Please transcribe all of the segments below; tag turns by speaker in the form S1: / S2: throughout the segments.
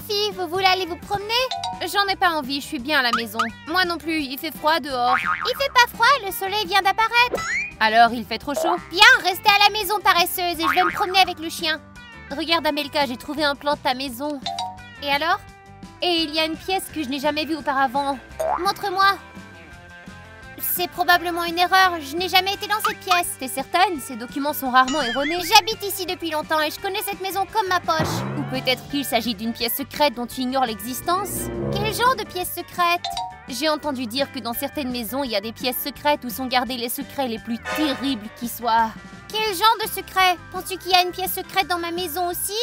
S1: filles, vous voulez aller vous promener?
S2: J'en ai pas envie, je suis bien à la maison. Moi non plus, il fait froid dehors.
S1: Il fait pas froid, le soleil vient d'apparaître.
S2: Alors, il fait trop chaud?
S1: Bien, restez à la maison paresseuse et je vais me promener avec le chien.
S2: Regarde Amelka, j'ai trouvé un plan de ta maison.
S1: Et alors?
S2: Et il y a une pièce que je n'ai jamais vue auparavant.
S1: Montre-moi. C'est probablement une erreur, je n'ai jamais été dans cette pièce.
S2: T'es certaine? Ces documents sont rarement erronés.
S1: J'habite ici depuis longtemps et je connais cette maison comme ma poche.
S2: Ou peut-être qu'il s'agit d'une pièce secrète dont tu ignores l'existence.
S1: Quel genre de pièce secrète?
S2: J'ai entendu dire que dans certaines maisons, il y a des pièces secrètes où sont gardés les secrets les plus terribles qui soient.
S1: Quel genre de secret? Penses-tu qu'il y a une pièce secrète dans ma maison aussi?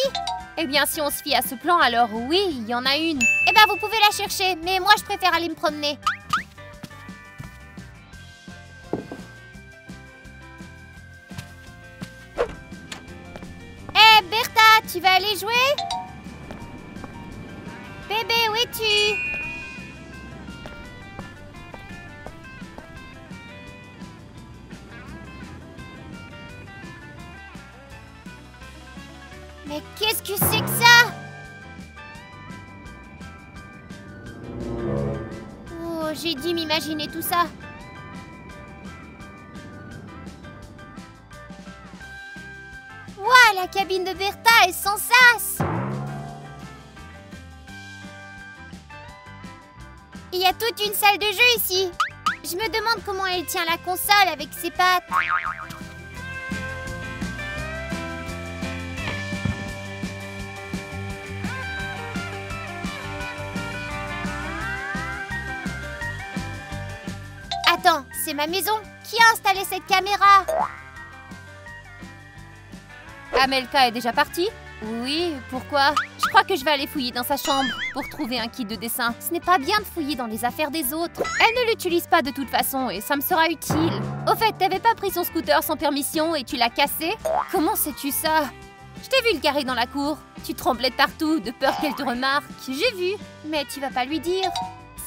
S2: Eh bien, si on se fie à ce plan, alors oui, il y en a une.
S1: Eh ben, vous pouvez la chercher, mais moi, je préfère aller me promener. Hé, Bertha, tu vas aller jouer? Bébé, où es-tu? Mais qu'est-ce que c'est que ça? Oh, j'ai dû m'imaginer tout ça. Ouah, la cabine de Bertha est sans sas. Il y a toute une salle de jeu ici. Je me demande comment elle tient la console avec ses pattes. Attends, c'est ma maison. Qui a installé cette caméra?
S2: Amelka est déjà partie? Oui, pourquoi? Je crois que je vais aller fouiller dans sa chambre pour trouver un kit de dessin.
S1: Ce n'est pas bien de fouiller dans les affaires des autres.
S2: Elle ne l'utilise pas de toute façon et ça me sera utile. Au fait, t'avais pas pris son scooter sans permission et tu l'as cassé? Comment sais-tu ça? Je t'ai vu le garer dans la cour. Tu tremblais de partout, de peur qu'elle te remarque. J'ai vu. Mais tu vas pas lui dire.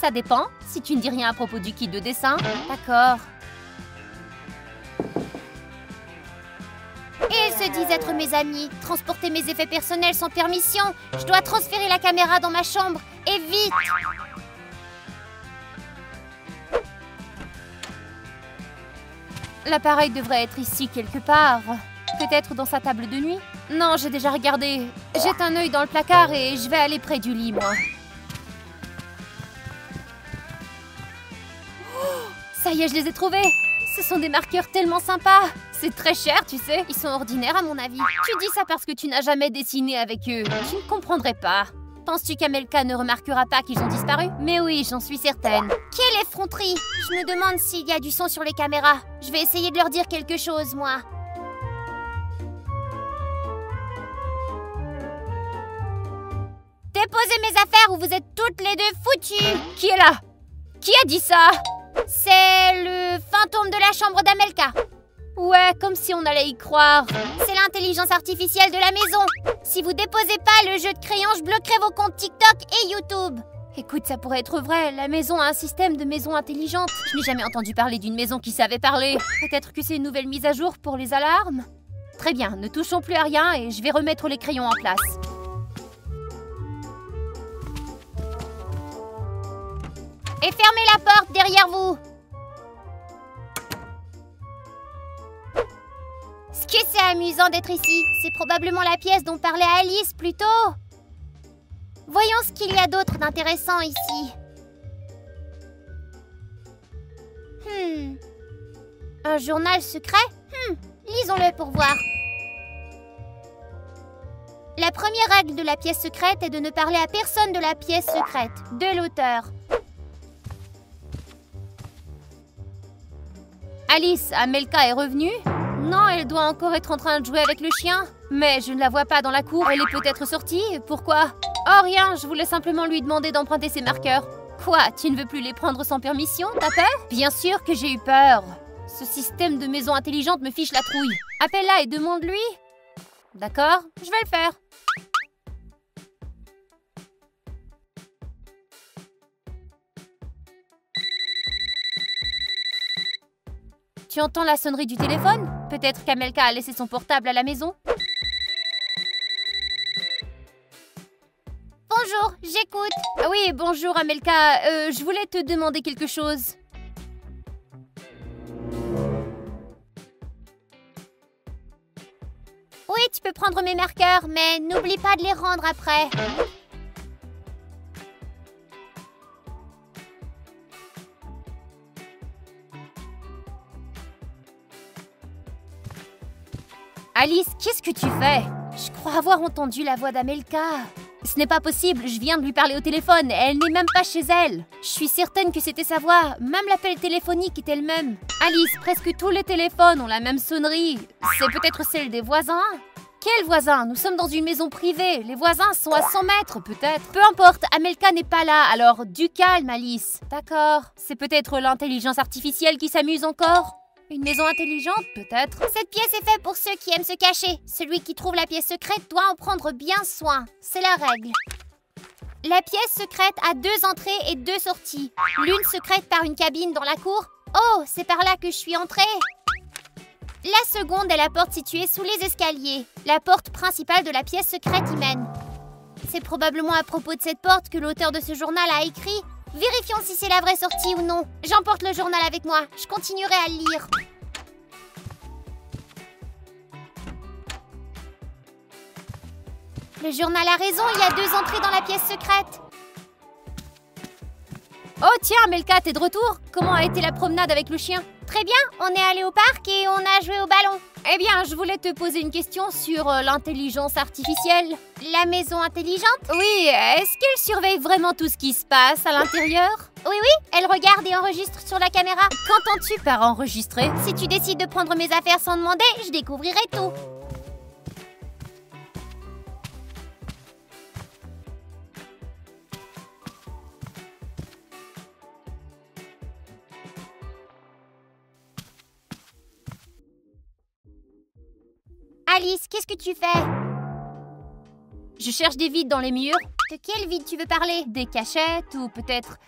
S2: Ça dépend. Si tu ne dis rien à propos du kit de dessin, d'accord.
S1: Et ils se disent être mes amis. Transporter mes effets personnels sans permission. Je dois transférer la caméra dans ma chambre. Et vite!
S2: L'appareil devrait être ici quelque part. Peut-être dans sa table de nuit? Non, j'ai déjà regardé. Jette un œil dans le placard et je vais aller près du lit, moi. Ça y est, je les ai trouvés. Ce sont des marqueurs tellement sympas. C'est très cher, tu sais. Ils sont ordinaires à mon avis. Tu dis ça parce que tu n'as jamais dessiné avec eux. Tu ne comprendrais pas. Penses-tu qu'Amelka ne remarquera pas qu'ils ont disparu? Mais oui, j'en suis certaine.
S1: Quelle effronterie! Je me demande s'il y a du son sur les caméras. Je vais essayer de leur dire quelque chose, moi. Déposez mes affaires ou vous êtes toutes les deux foutues!
S2: Qui est là? Qui a dit ça?
S1: C'est le fantôme de la chambre d'Amelka.
S2: Ouais, comme si on allait y croire.
S1: C'est l'intelligence artificielle de la maison. Si vous déposez pas le jeu de crayon, je bloquerai vos comptes TikTok et YouTube.
S2: Écoute, ça pourrait être vrai. La maison a un système de maison intelligente. Je n'ai jamais entendu parler d'une maison qui savait parler. Peut-être que c'est une nouvelle mise à jour pour les alarmes? Très bien, ne touchons plus à rien et je vais remettre les crayons en place.
S1: Et fermez la porte derrière vous. Ce que c'est amusant d'être ici. C'est probablement la pièce dont parlait Alice plus tôt. Voyons ce qu'il y a d'autre d'intéressant ici. Un journal secret? Lisons-le pour voir. La première règle de la pièce secrète est de ne parler à personne de la pièce secrète. De l'auteur.
S2: Alice, Amelka est revenue? Non, elle doit encore être en train de jouer avec le chien. Mais je ne la vois pas dans la cour. Elle est peut-être sortie. Pourquoi? Oh, rien, je voulais simplement lui demander d'emprunter ses marqueurs. Quoi? Tu ne veux plus les prendre sans permission? T'as peur? Bien sûr que j'ai eu peur. Ce système de maison intelligente me fiche la trouille. Appelle-la et demande-lui. D'accord, je vais le faire. Tu entends la sonnerie du téléphone? Peut-être qu'Amelka a laissé son portable à la maison?
S1: bonjour, j'écoute.
S2: Ah oui, bonjour Amelka, je voulais te demander quelque chose.
S1: Oui, tu peux prendre mes marqueurs, mais n'oublie pas de les rendre après.
S2: Alice, qu'est-ce que tu fais? Je crois avoir entendu la voix d'Amelka. Ce n'est pas possible, je viens de lui parler au téléphone, elle n'est même pas chez elle. Je suis certaine que c'était sa voix, même l'appel téléphonique était le même. Alice, presque tous les téléphones ont la même sonnerie. C'est peut-être celle des voisins? Quels voisins? Nous sommes dans une maison privée, les voisins sont à 100 mètres peut-être. Peu importe, Amelka n'est pas là, alors du calme Alice. D'accord, c'est peut-être l'intelligence artificielle qui s'amuse encore? Une maison intelligente, peut-être?
S1: Cette pièce est faite pour ceux qui aiment se cacher. Celui qui trouve la pièce secrète doit en prendre bien soin. C'est la règle. La pièce secrète a 2 entrées et 2 sorties. L'une secrète par une cabine dans la cour. Oh, c'est par là que je suis entrée. La seconde est la porte située sous les escaliers. La porte principale de la pièce secrète y mène. C'est probablement à propos de cette porte que l'auteur de ce journal a écrit. Vérifions si c'est la vraie sortie ou non. J'emporte le journal avec moi. Je continuerai à le lire. Le journal a raison, il y a 2 entrées dans la pièce secrète.
S2: Oh tiens, Amelka, t'es de retour? Comment a été la promenade avec le chien?
S1: Très bien, on est allé au parc et on a joué au ballon.
S2: Eh bien, je voulais te poser une question sur l'intelligence artificielle.
S1: La maison intelligente?
S2: Oui, est-ce qu'elle surveille vraiment tout ce qui se passe à l'intérieur?
S1: Oui, elle regarde et enregistre sur la caméra.
S2: Qu'entends-tu par enregistrer?
S1: Si tu décides de prendre mes affaires sans demander, je découvrirai tout. Alice, qu'est-ce que tu fais?
S2: Je cherche des vides dans les murs.
S1: De quel vide tu veux parler?
S2: Des cachettes ou peut-être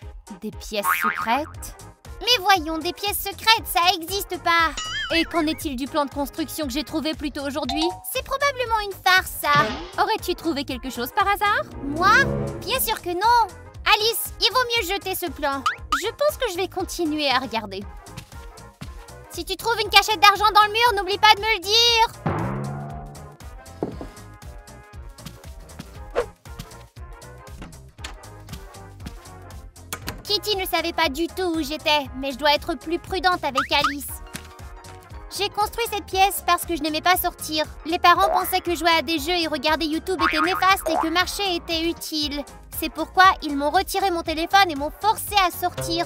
S2: des pièces secrètes?
S1: Mais voyons, des pièces secrètes, ça existe pas.
S2: Et qu'en est-il du plan de construction que j'ai trouvé plus tôt aujourd'hui?
S1: C'est probablement une farce, ça.
S2: Aurais-tu trouvé quelque chose par hasard?
S1: Moi? Bien sûr que non. Alice, il vaut mieux jeter ce plan.
S2: Je pense que je vais continuer à regarder.
S1: Si tu trouves une cachette d'argent dans le mur, n'oublie pas de me le dire. Kitty ne savait pas du tout où j'étais, mais je dois être plus prudente avec Alice. J'ai construit cette pièce parce que je n'aimais pas sortir. Les parents pensaient que jouer à des jeux et regarder YouTube était néfaste et que marcher était utile. C'est pourquoi ils m'ont retiré mon téléphone et m'ont forcé à sortir.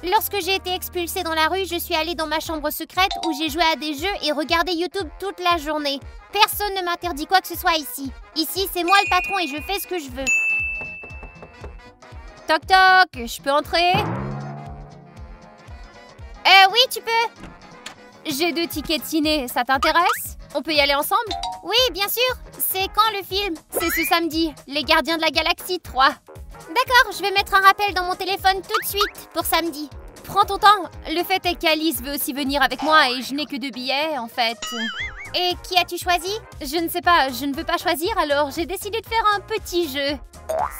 S1: Lorsque j'ai été expulsée dans la rue, je suis allée dans ma chambre secrète où j'ai joué à des jeux et regardé YouTube toute la journée. Personne ne m'interdit quoi que ce soit ici. Ici, c'est moi le patron et je fais ce que je veux.
S2: Toc toc, je peux entrer?
S1: Oui, tu peux.
S2: J'ai 2 tickets de ciné, ça t'intéresse? On peut y aller ensemble?
S1: Oui, bien sûr. C'est quand le film?
S2: C'est ce samedi, Les Gardiens de la Galaxie 3.
S1: D'accord, je vais mettre un rappel dans mon téléphone tout de suite pour samedi.
S2: Prends ton temps. Le fait est qu'Alice veut aussi venir avec moi et je n'ai que 2 billets, en fait.
S1: Et qui as-tu choisi?
S2: Je ne sais pas, je ne veux pas choisir, alors j'ai décidé de faire un petit jeu.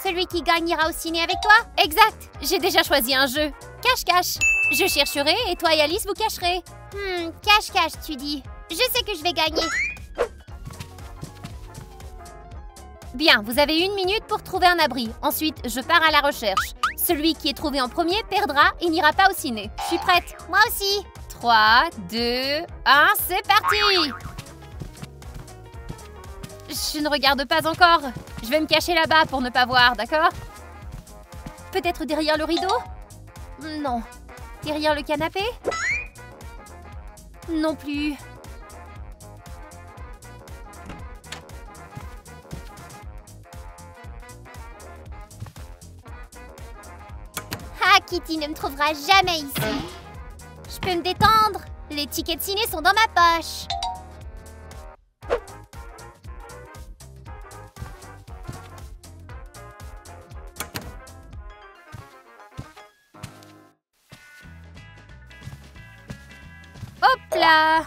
S1: Celui qui gagne ira au ciné avec toi?
S2: Exact, j'ai déjà choisi un jeu. Cache-cache. Je chercherai et toi et Alice vous cacherez.
S1: Cache-cache, tu dis. Je sais que je vais gagner.
S2: Bien, vous avez 1 minute pour trouver un abri. Ensuite, je pars à la recherche. Celui qui est trouvé en premier perdra et n'ira pas au ciné. Je suis prête.
S1: Moi aussi.
S2: 3, 2, 1, c'est parti! Je ne regarde pas encore. Je vais me cacher là-bas pour ne pas voir, d'accord? Peut-être derrière le rideau? Non. Derrière le canapé? Non plus.
S1: Ah, Kitty ne me trouvera jamais ici. Je peux me détendre. Les tickets de ciné sont dans ma poche.
S2: Hop là!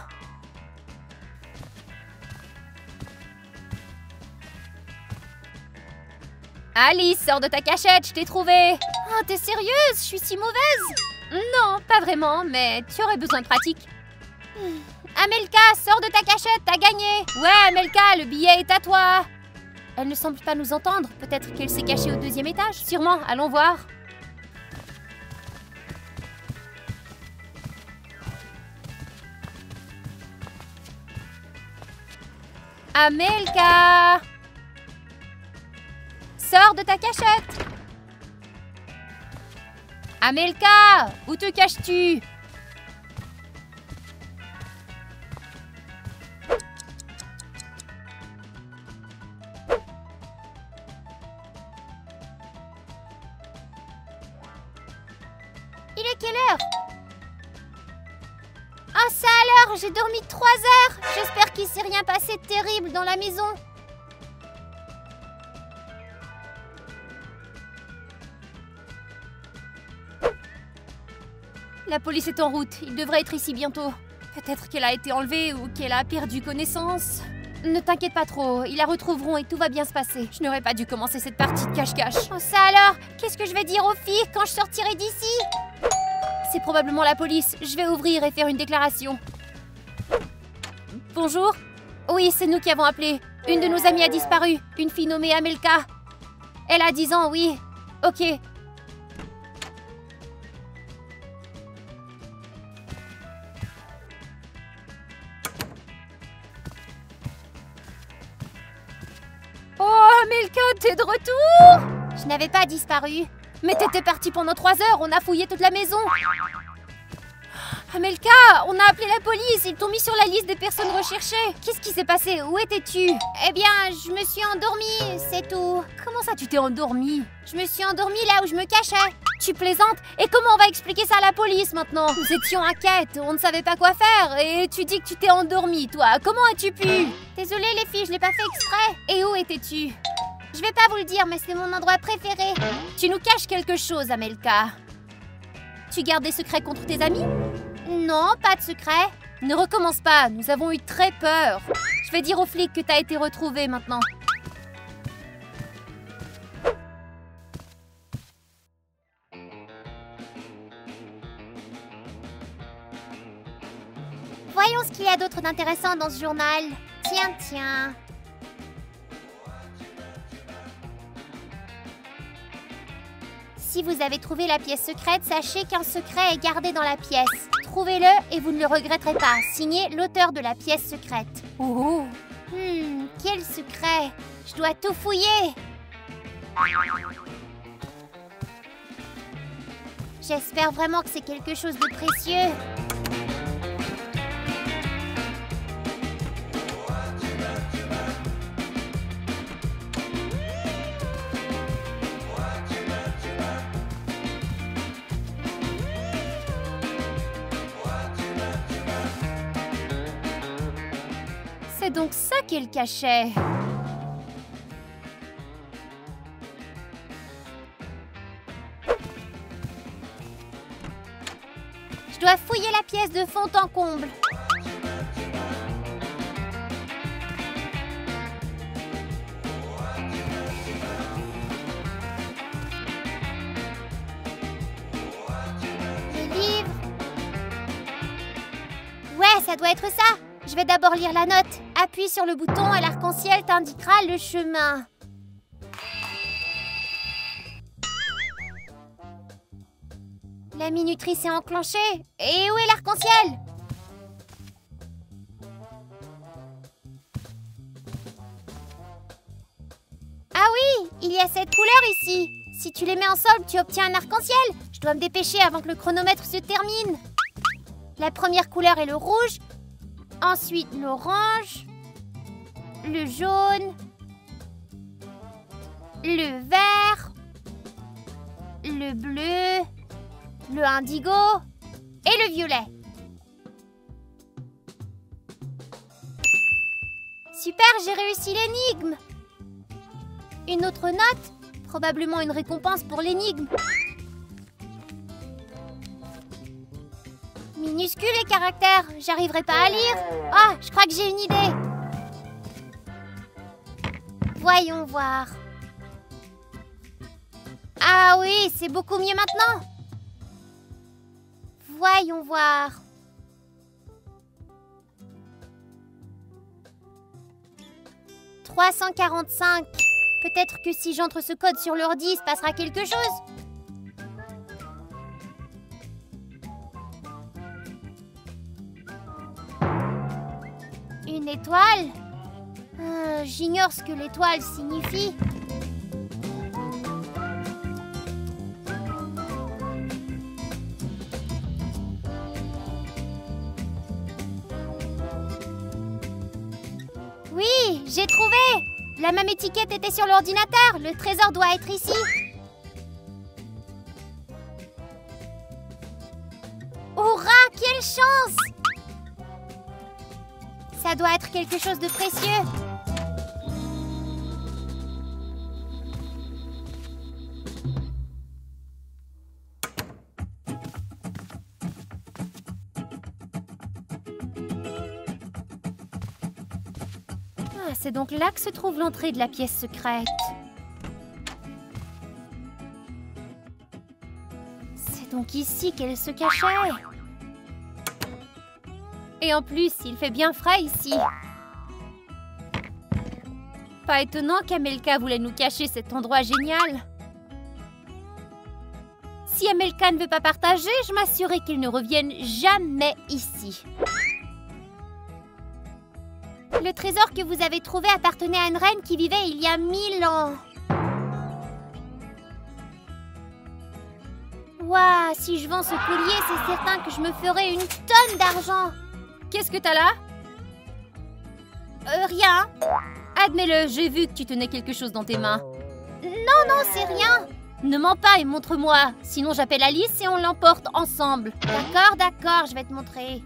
S2: Alice, sors de ta cachette, je t'ai trouvée.
S1: Oh, t'es sérieuse? Je suis si mauvaise?
S2: Non, pas vraiment, mais tu aurais besoin de pratique.
S1: Amelka, sors de ta cachette, t'as gagné.
S2: Ouais, Amelka, le billet est à toi. Elle ne semble pas nous entendre. Peut-être qu'elle s'est cachée au 2e étage. Sûrement, allons voir. Amelka! Sors de ta cachette! Amelka! Où te caches-tu?
S1: Il est quelle heure? Oh, ça alors, j'ai dormi 3 heures. J'espère qu'il s'est rien passé de terrible dans la maison.
S2: La police est en route. Il devrait être ici bientôt. Peut-être qu'elle a été enlevée ou qu'elle a perdu connaissance. Ne t'inquiète pas trop, ils la retrouveront et tout va bien se passer. Je n'aurais pas dû commencer cette partie de cache-cache.
S1: Oh, ça alors, qu'est-ce que je vais dire aux filles quand je sortirai d'ici?
S2: C'est probablement la police. Je vais ouvrir et faire une déclaration. Bonjour. Oui, c'est nous qui avons appelé. Une de nos amies a disparu. Une fille nommée Amelka. Elle a 10 ans, oui. Ok. Oh, Amelka, t'es de retour?
S1: Je n'avais pas disparu.
S2: Mais t'étais partie pendant 3 heures, on a fouillé toute la maison. Amelka, on a appelé la police, ils t'ont mis sur la liste des personnes recherchées. Qu'est-ce qui s'est passé? Où étais-tu?
S1: Eh bien, je me suis endormie, c'est tout.
S2: Comment ça, tu t'es endormie?
S1: Je me suis endormie là où je me cachais.
S2: Tu plaisantes? Et comment on va expliquer ça à la police maintenant? Nous étions à quête, on ne savait pas quoi faire. Et tu dis que tu t'es endormie, toi. Comment as-tu pu?
S1: Désolée les filles, je l'ai pas fait exprès.
S2: Et où étais-tu?
S1: Je vais pas vous le dire, mais c'est mon endroit préféré.
S2: Tu nous caches quelque chose, Amelka. Tu gardes des secrets contre tes amis?
S1: Non, pas de secret.
S2: Ne recommence pas, nous avons eu très peur. Je vais dire aux flics que t'as été retrouvée maintenant.
S1: Voyons ce qu'il y a d'autre d'intéressant dans ce journal. Tiens. Si vous avez trouvé la pièce secrète, sachez qu'un secret est gardé dans la pièce. Trouvez-le et vous ne le regretterez pas. Signé l'auteur de la pièce secrète.
S2: Oh.
S1: Quel secret? Je dois tout fouiller. J'espère vraiment que c'est quelque chose de précieux.
S2: C'est donc ça qu'elle cachait.
S1: Je dois fouiller la pièce de fond en comble. Les livres. Ouais, ça doit être ça. Je vais d'abord lire la note. Appuie sur le bouton et l'arc-en-ciel t'indiquera le chemin. La minuterie s'est enclenchée. Et où est l'arc-en-ciel? Ah oui, il y a 7 couleurs ici. Si tu les mets ensemble, tu obtiens un arc-en-ciel. Je dois me dépêcher avant que le chronomètre se termine. La première couleur est le rouge. Ensuite, l'orange, le jaune, le vert, le bleu, le indigo et le violet. Super, j'ai réussi l'énigme. Une autre note, probablement une récompense pour l'énigme. Minuscules les caractères, j'arriverai pas à lire. Ah, je crois que j'ai une idée. Voyons voir. Ah oui, c'est beaucoup mieux maintenant. Voyons voir. « 345. Peut-être que si j'entre ce code sur l'ordi, il se passera quelque chose. Une étoile? J'ignore ce que l'étoile signifie. Oui, j'ai trouvé! La même étiquette était sur l'ordinateur. Le trésor doit être ici. Hurrah! Quelle chance! Ça doit être quelque chose de précieux. C'est donc là que se trouve l'entrée de la pièce secrète. C'est donc ici qu'elle se cachait. Et en plus, il fait bien frais ici. Pas étonnant qu'Amelka voulait nous cacher cet endroit génial. Si Amelka ne veut pas partager, je m'assurerai qu'il ne revienne jamais ici. Le trésor que vous avez trouvé appartenait à une reine qui vivait il y a 1000 ans. Waouh, si je vends ce collier, c'est certain que je me ferai une tonne d'argent.
S2: Qu'est-ce que t'as là?
S1: Rien.
S2: Admets-le, j'ai vu que tu tenais quelque chose dans tes mains.
S1: Non, c'est rien.
S2: Ne mens pas et montre-moi. Sinon, j'appelle Alice et on l'emporte ensemble.
S1: D'accord, je vais te montrer.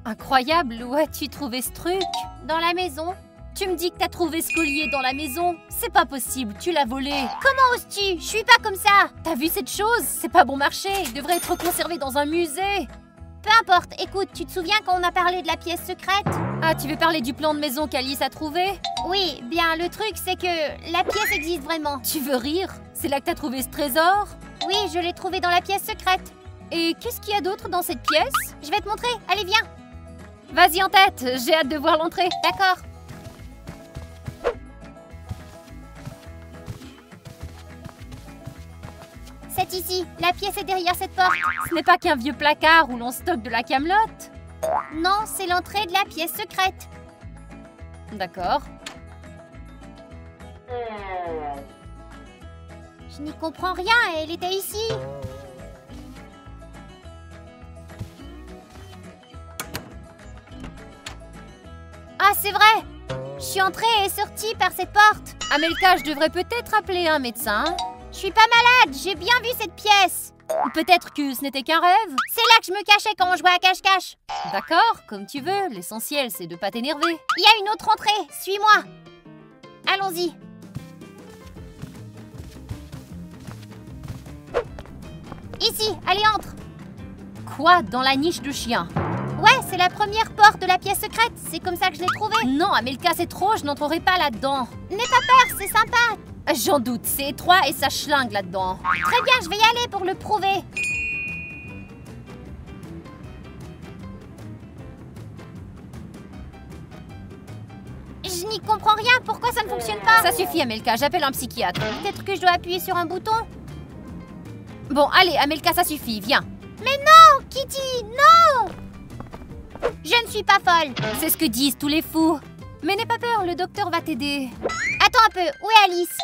S2: Incroyable, où as-tu trouvé ce truc?
S1: Dans la maison.
S2: Tu me dis que t'as trouvé ce collier dans la maison? C'est pas possible, tu l'as volé.
S1: Comment oses-tu? Je suis pas comme ça.
S2: T'as vu cette chose? C'est pas bon marché, il devrait être conservé dans un musée.
S1: Peu importe, écoute, tu te souviens quand on a parlé de la pièce secrète?
S2: Ah, tu veux parler du plan de maison qu'Alice a trouvé?
S1: Oui, bien, le truc c'est que la pièce existe vraiment.
S2: Tu veux rire? C'est là que t'as trouvé ce trésor?
S1: Oui, je l'ai trouvé dans la pièce secrète.
S2: Et qu'est-ce qu'il y a d'autre dans cette pièce?
S1: Je vais te montrer, allez viens.
S2: Vas-y en tête, j'ai hâte de voir l'entrée.
S1: D'accord. C'est ici, la pièce est derrière cette porte.
S2: Ce n'est pas qu'un vieux placard où l'on stocke de la camelote?
S1: Non, c'est l'entrée de la pièce secrète.
S2: D'accord.
S1: Je n'y comprends rien, elle était ici. Ah, c'est vrai! Je suis entrée et sortie par cette porte.
S2: Amelka, je devrais peut-être appeler un médecin.
S1: Je suis pas malade, j'ai bien vu cette pièce.
S2: Ou peut-être que ce n'était qu'un rêve.
S1: C'est là que je me cachais quand on jouait à cache-cache.
S2: D'accord, comme tu veux. L'essentiel, c'est de pas t'énerver.
S1: Il y a une autre entrée, suis-moi. Allons-y. Ici, allez, entre.
S2: Quoi? Dans la niche de chien?
S1: Ouais, c'est la première porte de la pièce secrète. C'est comme ça que je l'ai trouvée.
S2: Non, Amelka, c'est trop, je n'entrerai pas là-dedans.
S1: N'aie pas peur, c'est sympa.
S2: J'en doute, c'est étroit et ça schlingue là-dedans.
S1: Très bien, je vais y aller pour le prouver. Je n'y comprends rien, pourquoi ça ne fonctionne pas?
S2: Ça suffit, Amelka, j'appelle un psychiatre.
S1: Peut-être que je dois appuyer sur un bouton.
S2: Bon, allez, Amelka, ça suffit, viens.
S1: Mais non, Kitty, non! Je ne suis pas folle.
S2: C'est ce que disent tous les fous. Mais n'aie pas peur, le docteur va t'aider.
S1: Attends un peu, où est Alice?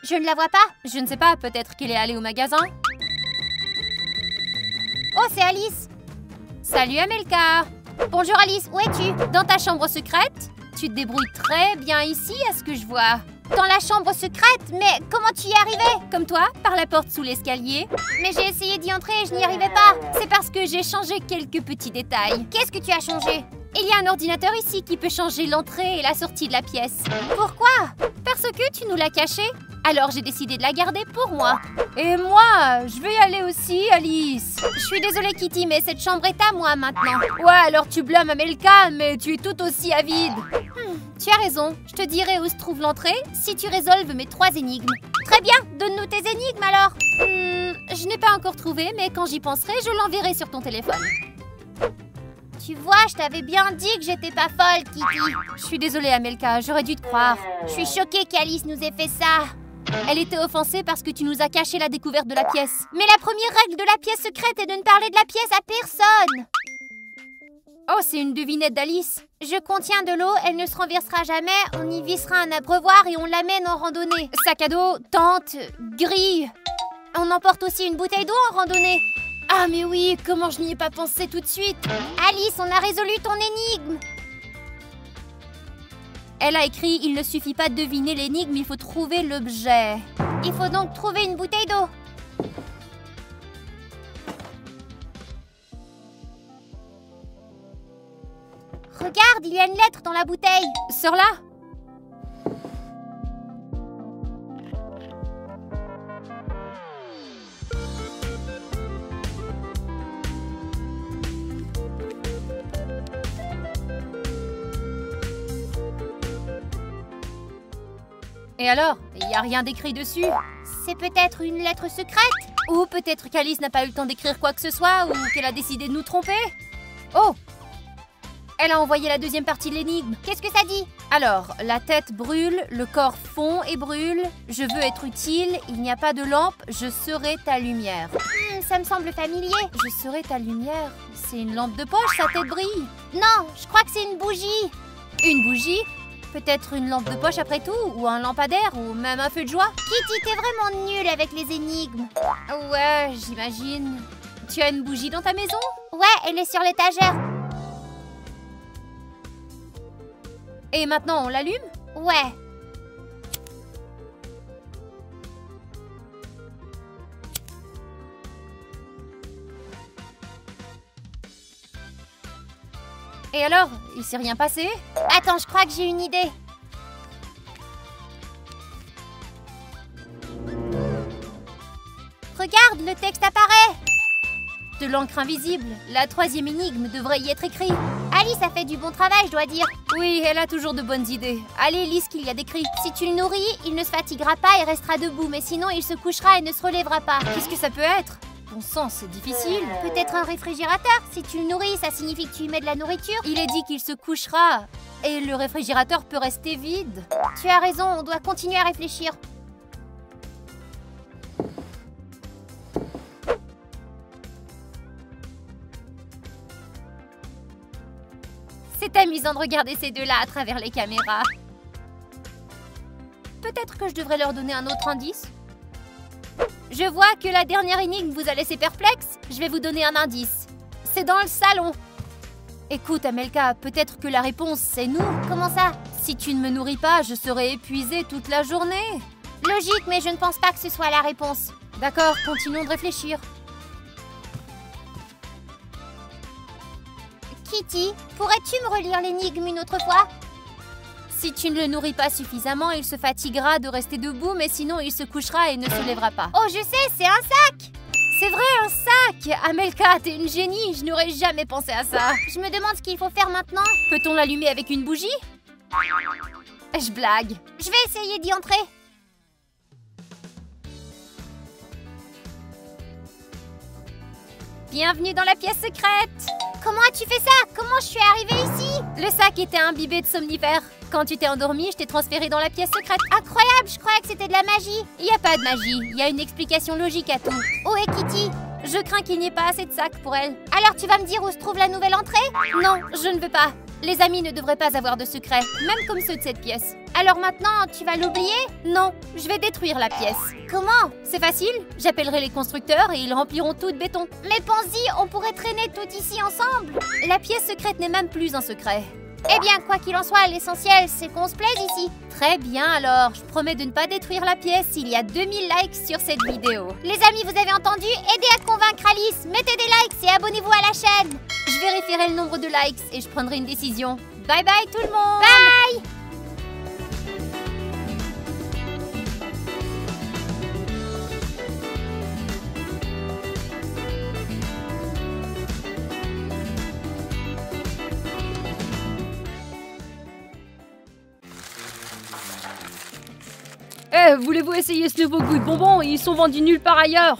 S1: Je ne la vois pas.
S2: Je ne sais pas, peut-être qu'elle est allée au magasin.
S1: Oh, c'est Alice.
S2: Salut Amelka.
S1: Bonjour Alice, où es-tu?
S2: Dans ta chambre secrète? Tu te débrouilles très bien ici, à ce que je vois.
S1: Dans la chambre secrète? Mais comment tu y es arrivée?
S2: Comme toi, par la porte sous l'escalier.
S1: Mais j'ai essayé d'y entrer et je n'y arrivais pas.
S2: C'est parce que j'ai changé quelques petits détails.
S1: Qu'est-ce que tu as changé?
S2: Il y a un ordinateur ici qui peut changer l'entrée et la sortie de la pièce.
S1: Pourquoi?
S2: Parce que tu nous l'as cachée. Alors j'ai décidé de la garder pour moi. Et moi, je vais y aller aussi. aussi, Alice.
S1: Je suis désolée, Kitty, mais cette chambre est à moi maintenant.
S2: Ouais, alors tu blâmes Amelka, mais tu es tout aussi avide.
S1: Tu as raison. Je te dirai où se trouve l'entrée si tu résolves mes 3 énigmes. Très bien, donne-nous tes énigmes alors.
S2: Je n'ai pas encore trouvé, mais quand j'y penserai, je l'enverrai sur ton téléphone.
S1: Tu vois, je t'avais bien dit que j'étais pas folle, Kitty.
S2: Je suis désolée, Amelka, j'aurais dû te croire.
S1: Je suis choquée qu'Alice nous ait fait ça.
S2: Elle était offensée parce que tu nous as caché la découverte de la pièce.
S1: Mais la première règle de la pièce secrète est de ne parler de la pièce à personne.
S2: Oh, c'est une devinette d'Alice.
S1: Je contiens de l'eau, elle ne se renversera jamais, on y vissera un abreuvoir et on l'amène en randonnée.
S2: Sac à dos, tente, grille.
S1: On emporte aussi une bouteille d'eau en randonnée.
S2: Ah mais oui, comment je n'y ai pas pensé tout de suite.
S1: Alice, on a résolu ton énigme.
S2: Elle a écrit « Il ne suffit pas de deviner l'énigme, il faut trouver l'objet ».
S1: Il faut donc trouver une bouteille d'eau. Regarde, il y a une lettre dans la bouteille.
S2: Sors-la. Et alors? Il n'y a rien d'écrit dessus?
S1: C'est peut-être une lettre secrète?
S2: Ou peut-être qu'Alice n'a pas eu le temps d'écrire quoi que ce soit, ou qu'elle a décidé de nous tromper? Oh! Elle a envoyé la deuxième partie de l'énigme.
S1: Qu'est-ce que ça dit?
S2: Alors, la tête brûle, le corps fond et brûle. Je veux être utile, il n'y a pas de lampe, je serai ta lumière.
S1: Ça me semble familier.
S2: Je serai ta lumière? C'est une lampe de poche, sa tête brille.
S1: Non, je crois que c'est une bougie.
S2: Une bougie? Peut-être une lampe de poche après tout, ou un lampadaire, ou même un feu de joie.
S1: Kitty, t'es vraiment nulle avec les énigmes.
S2: Ouais, j'imagine. Tu as une bougie dans ta maison?
S1: Ouais, elle est sur l'étagère.
S2: Et maintenant, on l'allume?
S1: Ouais.
S2: Et alors, il s'est rien passé?
S1: Attends, je crois que j'ai une idée. Regarde, le texte apparaît.
S2: De l'encre invisible. La troisième énigme devrait y être écrite.
S1: Alice a fait du bon travail, je dois dire.
S2: Oui, elle a toujours de bonnes idées. Allez, lis ce qu'il y a d'écrit.
S1: Si tu le nourris, il ne se fatiguera pas et restera debout, mais sinon il se couchera et ne se relèvera pas.
S2: Qu'est-ce que ça peut être? Bon sang, c'est difficile.
S1: Peut-être un réfrigérateur. Si tu le nourris, ça signifie que tu y mets de la nourriture.
S2: Il est dit qu'il se couchera. Et le réfrigérateur peut rester vide.
S1: Tu as raison, on doit continuer à réfléchir.
S2: C'est amusant de regarder ces deux-là à travers les caméras. Peut-être que je devrais leur donner un autre indice. Je vois que la dernière énigme vous a laissé perplexe. Je vais vous donner un indice. C'est dans le salon. Écoute, Amelka, peut-être que la réponse, c'est nous.
S1: Comment ça?
S2: Si tu ne me nourris pas, je serai épuisée toute la journée.
S1: Logique, mais je ne pense pas que ce soit la réponse.
S2: D'accord, continuons de réfléchir.
S1: Kitty, pourrais-tu me relire l'énigme une autre fois?
S2: Si tu ne le nourris pas suffisamment, il se fatiguera de rester debout, mais sinon il se couchera et ne se lèvera pas.
S1: Oh, je sais, c'est un sac!
S2: C'est vrai, un sac! Amelka, t'es une génie, je n'aurais jamais pensé à ça.
S1: Je me demande ce qu'il faut faire maintenant.
S2: Peut-on l'allumer avec une bougie? Je blague.
S1: Je vais essayer d'y entrer.
S2: Bienvenue dans la pièce secrète!
S1: Comment as-tu fait ça? Comment je suis arrivée ici?
S2: Le sac était imbibé de somnifères. Quand tu t'es endormie, je t'ai transférée dans la pièce secrète.
S1: Incroyable, je croyais que c'était de la magie.
S2: Il n'y a pas de magie, il y a une explication logique à tout.
S1: Où est Kitty?
S2: Je crains qu'il n'y ait pas assez de sacs pour elle.
S1: Alors tu vas me dire où se trouve la nouvelle entrée?
S2: Non, je ne veux pas. Les amis ne devraient pas avoir de secrets, même comme ceux de cette pièce.
S1: Alors maintenant, tu vas l'oublier?
S2: Non, je vais détruire la pièce.
S1: Comment?
S2: C'est facile, j'appellerai les constructeurs et ils rempliront tout de béton.
S1: Mais pense-y, on pourrait traîner tout ici ensemble.
S2: La pièce secrète n'est même plus un secret.
S1: Eh bien, quoi qu'il en soit, l'essentiel, c'est qu'on se plaise ici.
S2: Très bien alors, je promets de ne pas détruire la pièce s'il y a 2000 likes sur cette vidéo.
S1: Les amis, vous avez entendu? Aidez à convaincre Alice, mettez des likes et abonnez-vous à la chaîne.
S2: Je vérifierai le nombre de likes et je prendrai une décision. Bye bye tout le monde!
S1: Bye!
S2: Hé, voulez-vous essayer ce nouveau goût de bonbons? Ils sont vendus nulle part ailleurs.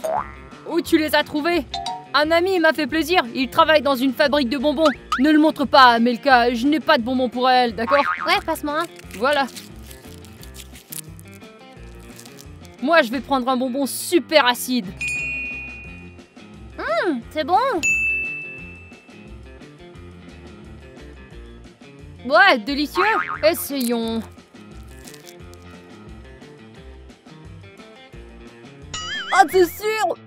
S2: Où tu les as trouvés? Un ami m'a fait plaisir, il travaille dans une fabrique de bonbons. Ne le montre pas, Amelka, je n'ai pas de bonbons pour elle, d'accord?
S1: Ouais, passe-moi un.
S2: Voilà. Moi, je vais prendre un bonbon super acide.
S1: C'est bon.
S2: Ouais, délicieux. Essayons. Ah, c'est sûr.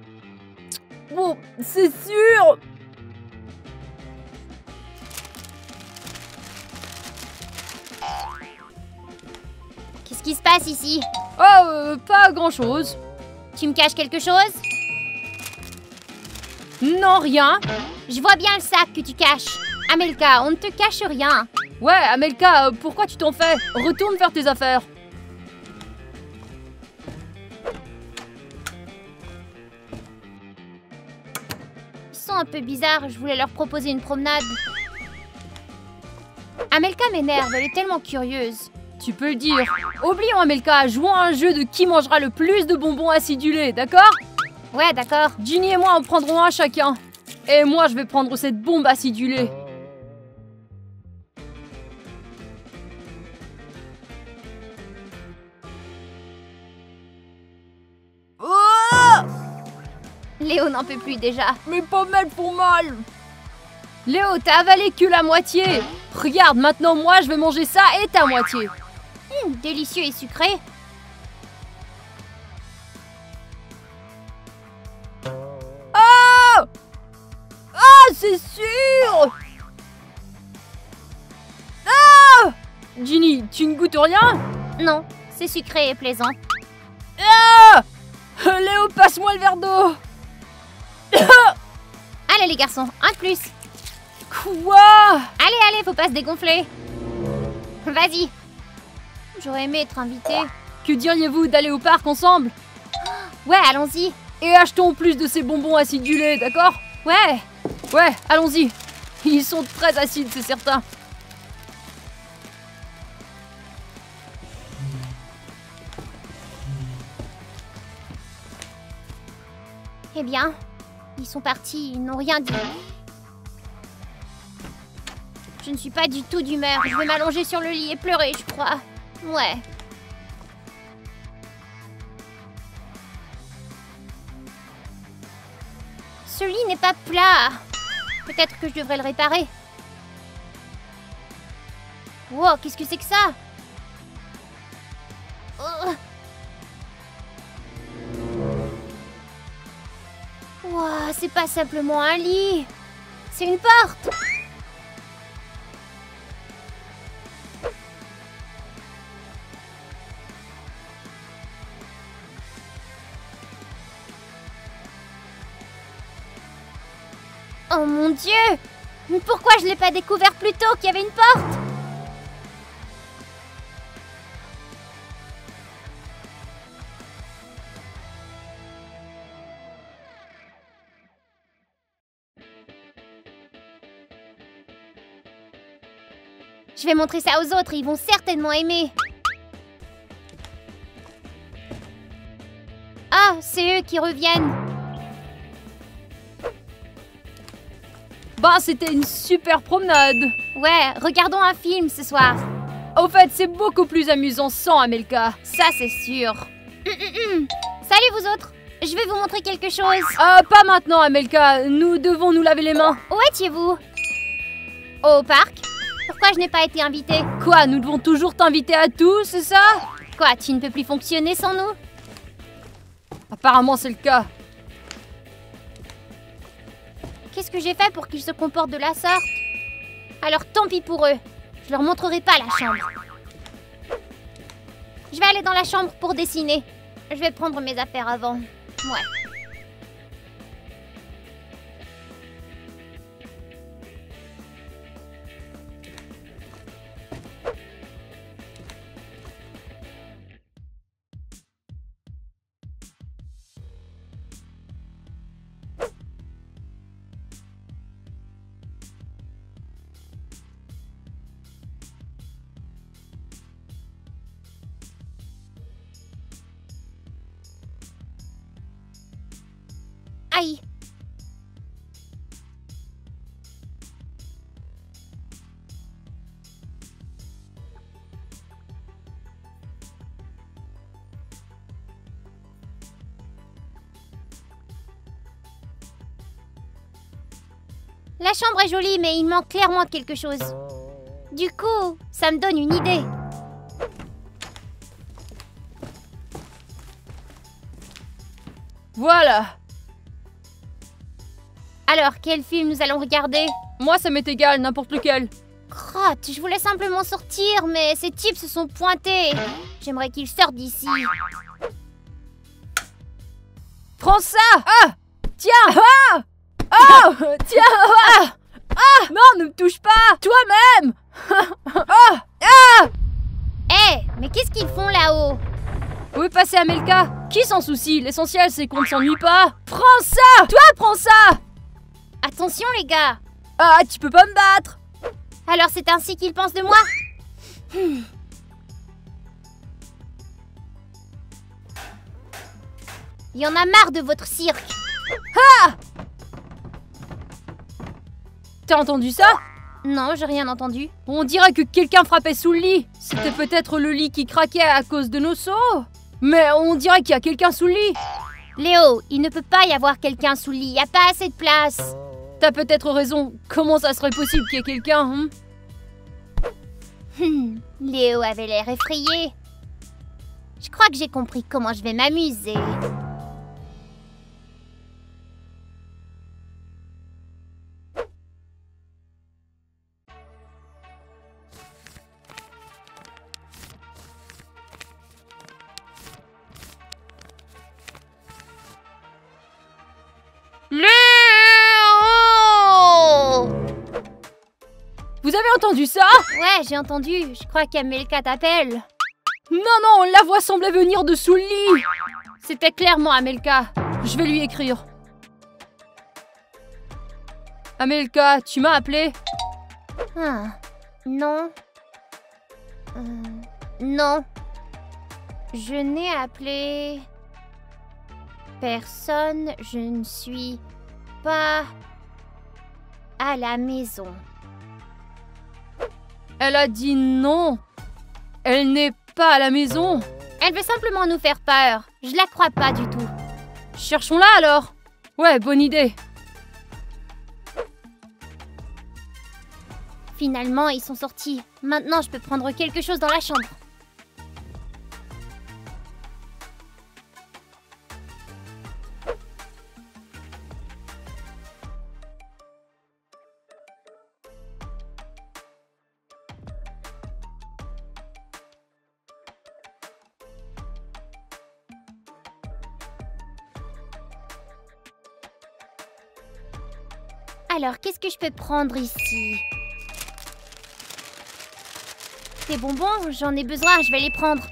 S2: Bon, c'est sûr.
S1: Qu'est-ce qui se passe ici?
S2: Oh, pas grand-chose.
S1: Tu me caches quelque chose?
S2: Non, rien.
S1: Je vois bien le sac que tu caches. Amelka, on ne te cache rien.
S2: Ouais, Amelka, pourquoi tu t'en fais? Retourne faire tes affaires.
S1: Ils sont un peu bizarres, je voulais leur proposer une promenade. Amelka m'énerve, elle est tellement curieuse.
S2: Tu peux le dire. Oublions Amelka, jouons à un jeu de qui mangera le plus de bonbons acidulés, d'accord?
S1: Ouais, d'accord.
S2: Ginny et moi en prendrons un chacun. Et moi, je vais prendre cette bombe acidulée.
S1: Léo n'en peut plus déjà.
S2: Mes pommettes font mal. Léo, t'as avalé que la moitié. Regarde, maintenant moi, je vais manger ça et ta moitié.
S1: Délicieux et sucré.
S2: Ah! Ah, c'est sûr! Ah! Ginny, tu ne goûtes rien?
S1: Non, c'est sucré et plaisant.
S2: Ah! Léo, passe-moi le verre d'eau.
S1: Allez les garçons, un de plus.
S2: Quoi?
S1: Allez, faut pas se dégonfler. Vas-y. J'aurais aimé être invitée.
S2: Que diriez-vous d'aller au parc ensemble?
S1: Ouais, allons-y.
S2: Et achetons plus de ces bonbons acidulés, d'accord?
S1: Ouais.
S2: Ouais, allons-y. Ils sont très acides, c'est certain.
S1: Eh bien, ils sont partis, ils n'ont rien dit. Je ne suis pas du tout d'humeur. Je vais m'allonger sur le lit et pleurer, je crois. Ouais. Ce lit n'est pas plat. Peut-être que je devrais le réparer. Wow, qu'est-ce que c'est que ça? Oh. Wow, c'est pas simplement un lit. C'est une porte. Oh mon Dieu! Mais pourquoi je l'ai pas découvert plus tôt qu'il y avait une porte? Je vais montrer ça aux autres, ils vont certainement aimer. Ah, c'est eux qui reviennent.
S2: Bah, c'était une super promenade.
S1: Ouais, regardons un film ce soir.
S2: Au fait, c'est beaucoup plus amusant sans Amelka.
S1: Ça, c'est sûr. Salut vous autres. Je vais vous montrer quelque chose.
S2: Pas maintenant, Amelka. Nous devons nous laver les mains.
S1: Où étiez-vous? Au parc? Pourquoi je n'ai pas été invitée?
S2: Quoi, nous devons toujours t'inviter à tout, c'est ça?
S1: Quoi, tu ne peux plus fonctionner sans nous?
S2: Apparemment, c'est le cas.
S1: Qu'est-ce que j'ai fait pour qu'ils se comportent de la sorte? Alors tant pis pour eux. Je leur montrerai pas la chambre. Je vais aller dans la chambre pour dessiner. Je vais prendre mes affaires avant. Ouais. Aïe. La chambre est jolie, mais il manque clairement quelque chose. Du coup, ça me donne une idée.
S2: Voilà.
S1: Alors, quel film nous allons regarder?
S2: Moi, ça m'est égal, n'importe lequel.
S1: Crotte, je voulais simplement sortir, mais ces types se sont pointés. J'aimerais qu'ils sortent d'ici.
S2: Prends ça! Ah! Tiens! Ah! Oh! Tiens! Ah! Ah! Non, ne me touche pas! Toi-même! Ah! Ah!
S1: Hé, mais qu'est-ce qu'ils font là-haut?
S2: Où est passé Amelka? Qui s'en soucie? L'essentiel, c'est qu'on ne s'ennuie pas. Prends ça! Toi, prends ça!
S1: Attention les gars.
S2: Ah, tu peux pas me battre!
S1: Alors c'est ainsi qu'ils pensent de moi? Il y en a marre de votre cirque.
S2: T'as entendu ça?
S1: Non, j'ai rien entendu.
S2: On dirait que quelqu'un frappait sous le lit. C'était peut-être le lit qui craquait à cause de nos sauts. Mais on dirait qu'il y a quelqu'un sous le lit.
S1: Léo, il ne peut pas y avoir quelqu'un sous le lit. Il n'y a pas assez de place.
S2: T'as peut-être raison. Comment ça serait possible qu'il y ait quelqu'un,
S1: Léo avait l'air effrayé. Je crois que j'ai compris comment je vais m'amuser.
S2: Léo! Vous avez entendu ça?
S1: Ouais, j'ai entendu. Je crois qu'Amelka t'appelle.
S2: Non, la voix semblait venir de sous le lit. C'était clairement Amelka. Je vais lui écrire. Amelka, tu m'as appelé?
S1: Ah, non. Non. Je n'ai appelé personne. Je ne suis pas à la maison.
S2: Elle a dit non. Elle n'est pas à la maison.
S1: Elle veut simplement nous faire peur. Je la crois pas du tout.
S2: Cherchons-la alors. Ouais, bonne idée.
S1: Finalement, ils sont sortis. Maintenant, je peux prendre quelque chose dans la chambre. Alors, qu'est-ce que je peux prendre ici? Des bonbons, j'en ai besoin, je vais les prendre.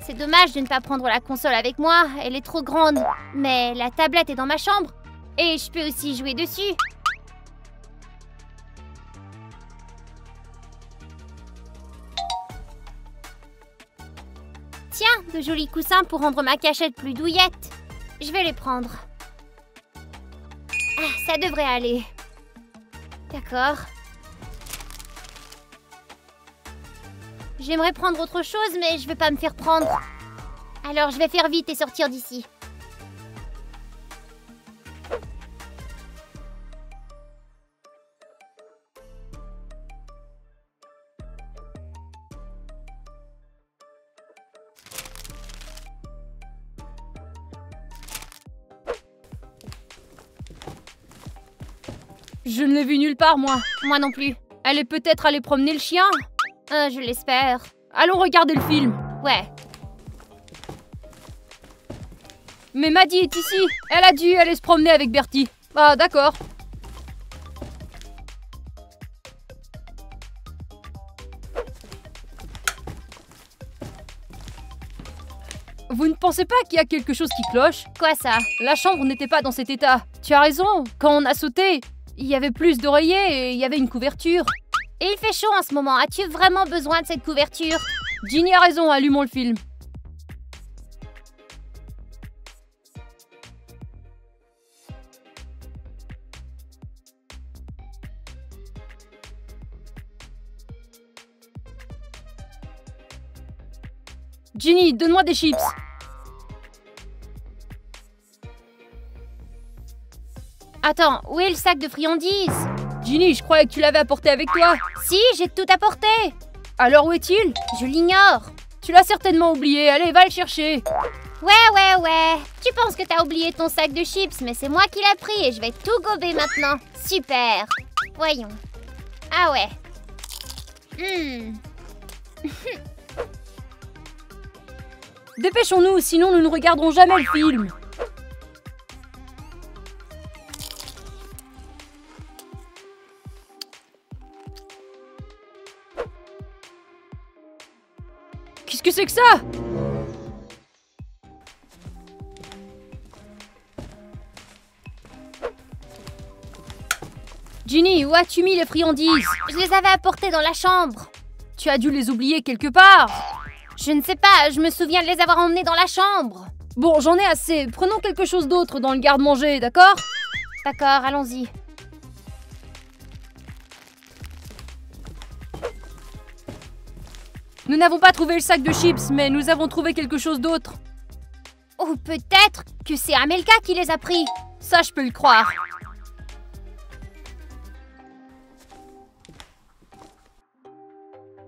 S1: C'est dommage de ne pas prendre la console avec moi, elle est trop grande. Mais la tablette est dans ma chambre. Et je peux aussi jouer dessus. Tiens, de jolis coussins pour rendre ma cachette plus douillette. Je vais les prendre. Ah, ça devrait aller. D'accord. J'aimerais prendre autre chose, mais je veux pas me faire prendre. Alors je vais faire vite et sortir d'ici.
S2: Je ne l'ai vue nulle part, moi.
S1: Moi non plus.
S2: Elle est peut-être allée promener le chien.
S1: Je l'espère.
S2: Allons regarder le film.
S1: Ouais.
S2: Mais Maddie est ici. Elle a dû aller se promener avec Bertie. Ah, d'accord. Vous ne pensez pas qu'il y a quelque chose qui cloche?
S1: Quoi ça?
S2: La chambre n'était pas dans cet état. Tu as raison. Quand on a sauté, il y avait plus d'oreillers et il y avait une couverture.
S1: Et il fait chaud en ce moment. As-tu vraiment besoin de cette couverture?
S2: Ginny a raison, allumons le film. Ginny, donne-moi des chips. Attends, où est le sac de friandises? Ginny, je croyais que tu l'avais apporté avec toi.
S1: Si, j'ai tout apporté.
S2: Alors où est-il?
S1: Je l'ignore.
S2: Tu l'as certainement oublié, allez, va le chercher.
S1: Ouais. Tu penses que t'as oublié ton sac de chips, mais c'est moi qui l'ai pris et je vais tout gober maintenant. Super. Voyons. Ah ouais.
S2: Dépêchons-nous, sinon nous ne regarderons jamais le film. Qu'est-ce que c'est que ça? Ginny, où as-tu mis les friandises?
S1: Je les avais apportées dans la chambre.
S2: Tu as dû les oublier quelque part.
S1: Je ne sais pas, je me souviens de les avoir emmenées dans la chambre.
S2: Bon, j'en ai assez. Prenons quelque chose d'autre dans le garde-manger, d'accord?
S1: D'accord, allons-y.
S2: Nous n'avons pas trouvé le sac de chips, mais nous avons trouvé quelque chose d'autre.
S1: Ou peut-être que c'est Amelka qui les a pris.
S2: Ça, je peux le croire.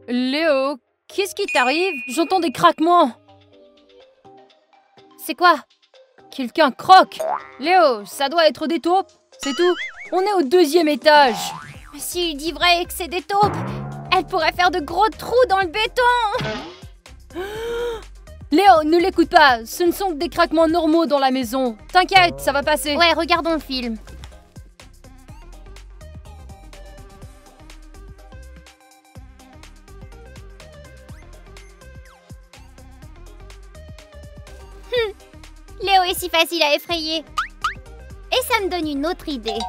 S2: Léo, qu'est-ce qui t'arrive? J'entends des craquements.
S1: C'est quoi?
S2: Quelqu'un croque. Léo, ça doit être des taupes. C'est tout. On est au 2e étage.
S1: Mais s'il dit vrai que c'est des taupes, elles pourraient faire de gros trous dans le béton.
S2: Léo, ne l'écoute pas. Ce ne sont que des craquements normaux dans la maison. T'inquiète, ça va passer.
S1: Ouais, regardons le film. Léo est si facile à effrayer. Et ça me donne une autre idée.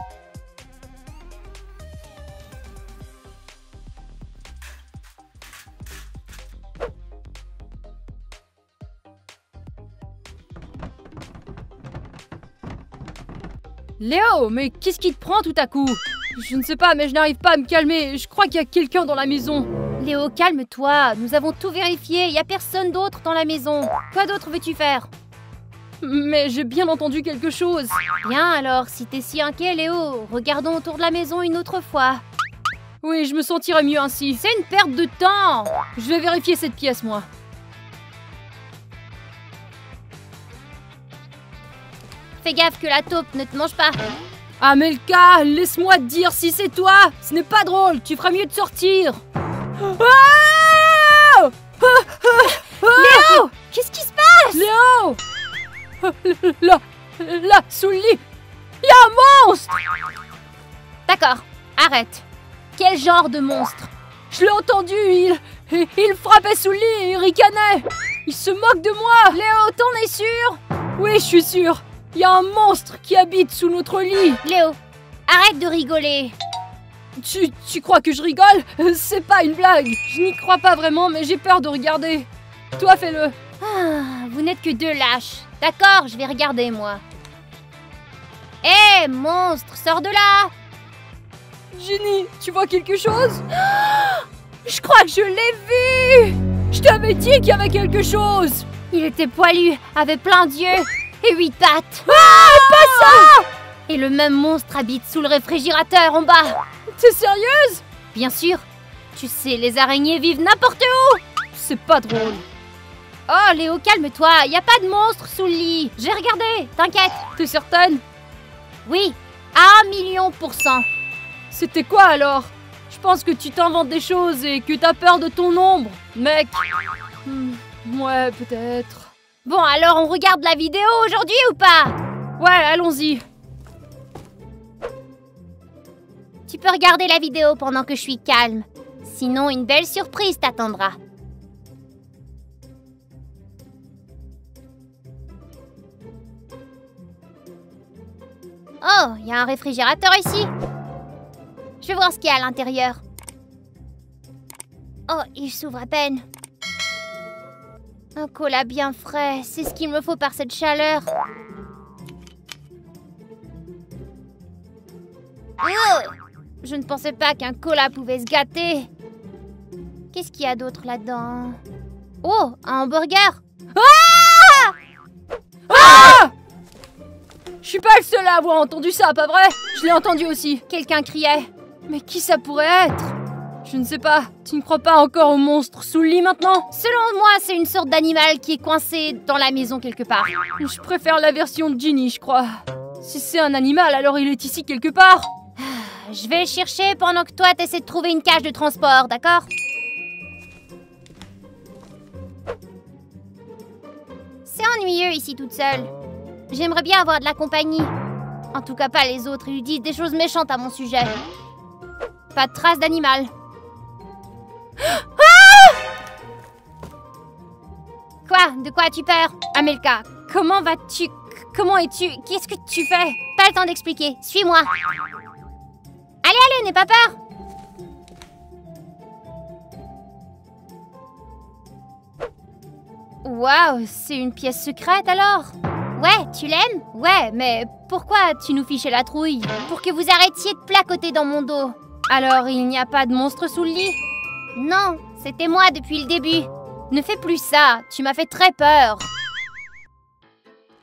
S2: Léo, mais qu'est-ce qui te prend tout à coup? Je ne sais pas, mais je n'arrive pas à me calmer. Je crois qu'il y a quelqu'un dans la maison.
S1: Léo, calme-toi. Nous avons tout vérifié. Il n'y a personne d'autre dans la maison. Quoi d'autre veux-tu faire?
S2: Mais j'ai bien entendu quelque chose.
S1: Bien alors, si t'es si inquiet, Léo, regardons autour de la maison une autre fois.
S2: Oui, je me sentirais mieux ainsi.
S1: C'est une perte de temps.
S2: Je vais vérifier cette pièce, moi.
S1: Fais gaffe que la taupe ne te mange pas.
S2: Amelka, laisse-moi te dire si c'est toi. Ce n'est pas drôle, tu feras mieux de sortir. Ah!
S1: Léo, qu'est-ce qui se passe?
S2: Léo! Là, sous le lit, il y a un monstre!
S1: D'accord, arrête. Quel genre de monstre?
S2: Je l'ai entendu, il frappait sous le lit et il ricanait. Il se moque de moi.
S1: Léo, t'en es sûr?
S2: Oui, je suis sûr. Il y a un monstre qui habite sous notre lit.
S1: Léo, arrête de rigoler.
S2: Tu crois que je rigole? C'est pas une blague. Je n'y crois pas vraiment, mais j'ai peur de regarder. Toi, fais-le.
S1: Ah, vous n'êtes que deux lâches. D'accord, je vais regarder, moi. Hé, monstre, sors de là!
S2: Ginny, tu vois quelque chose? Je crois que je l'ai vu! Je t'avais dit qu'il y avait quelque chose!
S1: Il était poilu, avait plein d'yeux et 8 pattes.
S2: Ah, pas ça!
S1: Et le même monstre habite sous le réfrigérateur en bas.
S2: T'es sérieuse?
S1: Bien sûr. Tu sais, les araignées vivent n'importe où.
S2: C'est pas drôle.
S1: Oh, Léo, calme-toi. Y a pas de monstre sous le lit. J'ai regardé, t'inquiète.
S2: T'es certaine?
S1: Oui, à 1 000 000%.
S2: C'était quoi alors? Je pense que tu t'inventes des choses et que t'as peur de ton ombre, mec. Ouais, peut-être.
S1: Bon, alors on regarde la vidéo aujourd'hui ou pas?
S2: Ouais, allons-y.
S1: Tu peux regarder la vidéo pendant que je suis calme. Sinon, une belle surprise t'attendra. Oh, il y a un réfrigérateur ici. Je vais voir ce qu'il y a à l'intérieur. Oh, il s'ouvre à peine. Un cola bien frais, c'est ce qu'il me faut par cette chaleur. Oh, je ne pensais pas qu'un cola pouvait se gâter. Qu'est-ce qu'il y a d'autre là-dedans? Oh, un hamburger.
S2: Je suis pas le seul à avoir entendu ça, pas vrai? Je l'ai entendu aussi. Quelqu'un criait. Mais qui ça pourrait être? Je ne sais pas. Tu ne crois pas encore au monstre sous le lit maintenant?
S1: Selon moi, c'est une sorte d'animal qui est coincé dans la maison quelque part.
S2: Je préfère la version de Ginny, je crois. Si c'est un animal, alors il est ici quelque part.
S1: Je vais le chercher pendant que toi t'essaies de trouver une cage de transport, d'accord? C'est ennuyeux ici toute seule. J'aimerais bien avoir de la compagnie. En tout cas pas les autres, ils disent des choses méchantes à mon sujet. Pas de trace d'animal. Quoi? De quoi as-tu peur?
S2: Amelka, comment vas-tu? Comment es-tu? Qu'est-ce que tu fais?
S1: Pas le temps d'expliquer, suis-moi. Allez, n'aie pas peur.
S2: Waouh, c'est une pièce secrète alors?
S1: Ouais, tu l'aimes?
S2: Ouais, mais pourquoi tu nous fichais la trouille?
S1: Pour que vous arrêtiez de placoter dans mon dos.
S2: Alors il n'y a pas de monstre sous le lit?
S1: Non, c'était moi depuis le début.
S2: Ne fais plus ça, tu m'as fait très peur.